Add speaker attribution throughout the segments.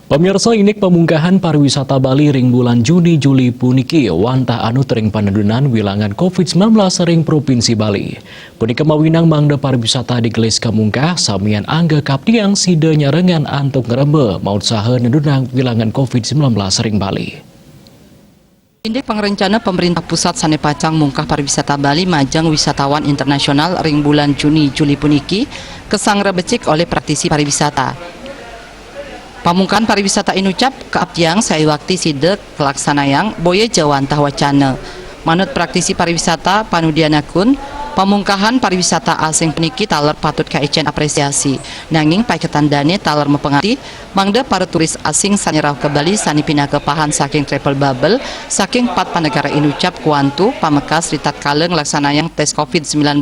Speaker 1: Pemirsa, inik pemunggahan pariwisata Bali ring bulan Juni Juli puniki wantah anu tering panendunan wilangan COVID-19 ring Provinsi Bali. Punika mawinang mangda pariwisata digelis kamungkah samian angga kaptiang sida nyarengan antuk ngerembe maut saha nendunang wilangan COVID-19 ring Bali.
Speaker 2: Indek pengerencana pemerintah pusat Sane Pacang mungkah pariwisata Bali majang wisatawan internasional ring bulan Juni Juli puniki kesang rebecik oleh praktisi pariwisata. Pamungkan pariwisata inucap keaptiang saiwakti sidek kelaksanayang boye jawantah wacana. Manut praktisi pariwisata panudianakun, pamungkahan pariwisata asing puniki taler patut kaecen apresiasi. Nanging paiketan dane taler mepengati mangda para turis asing sanirau ke Bali sani pindah ke pahan saking travel bubble saking 4 panegara inucap kuantu pamekas ritat kaleng laksanayang tes COVID-19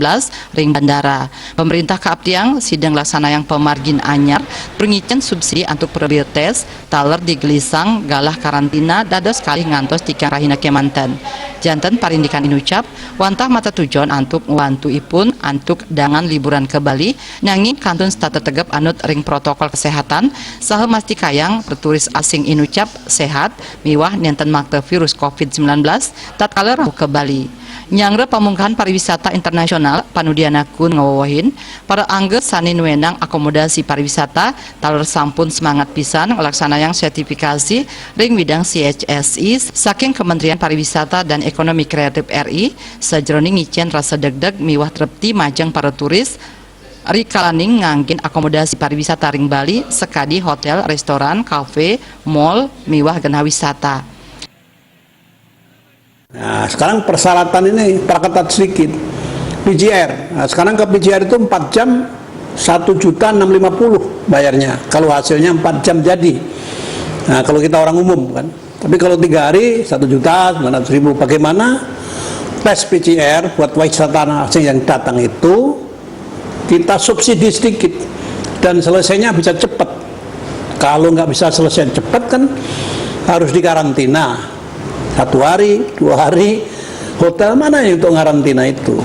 Speaker 2: ring bandara. Pemerintah kaaptiang sidang laksanayang pemargin anyar pengicen subsidi untuk periode tes taler digelisang galah karantina dados kali ngantos tikan rahina kemanten. Janten parindikan inucap wantah mata tujuan antuk wantu ipun antuk dangan liburan ke Bali nanging kantun stata tegep anut ring protokol kesehatan saha masti kayang berturis asing inucap sehat miwah nenten makte virus COVID-19 tatkala rauh ke Bali. Nyangre pamungkahan pariwisata internasional panudianakun ngawawahin para angge sani nuenang akomodasi pariwisata taler sampun semangat pisan laksanayang sertifikasi ring bidang CHSI saking Kementerian Pariwisata dan Ekonomi Kreatif RI sajroning ngicen rasa deg-deg miwah trepti majang para turis rikalaning nganggin akomodasi pariwisata ring Bali sekadi hotel, restoran, kafe, mall, miwah genah wisata.
Speaker 3: Nah, sekarang persyaratan ini perketat sedikit. PCR. Nah, sekarang ke PCR itu 4 jam 1.650.000 bayarnya. Kalau hasilnya 4 jam jadi. Nah, kalau kita orang umum kan. Tapi kalau 3 hari 1.900.000. Bagaimana tes PCR buat wisatawan asing yang datang itu kita subsidi sedikit dan selesainya bisa cepat. Kalau nggak bisa selesai cepat kan harus dikarantina 1 hari, 2 hari. Hotel mana yang untuk karantina itu?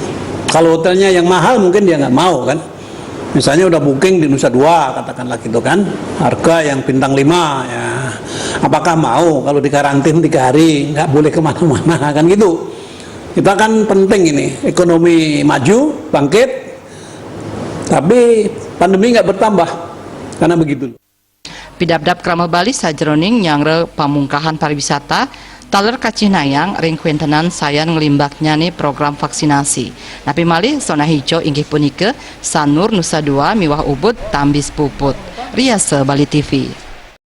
Speaker 3: Kalau hotelnya yang mahal mungkin dia nggak mau kan. Misalnya udah booking di Nusa Dua katakanlah gitu kan, harga yang bintang 5 ya. Apakah mau kalau dikarantin 3 hari nggak boleh kemana-mana kan gitu. Kita kan penting ini ekonomi maju bangkit, tapi pandemi nggak bertambah karena begitu.
Speaker 2: Pidabdab Krama Bali sajroning nyangre pamungkahan pariwisata taler kacinayang ring kuentenan sayan ngelimbaknya nih program vaksinasi. Napi malih zona hijau inggih punike Sanur Nusa Dua miwah Ubud Tambis Puput. Riase Bali TV.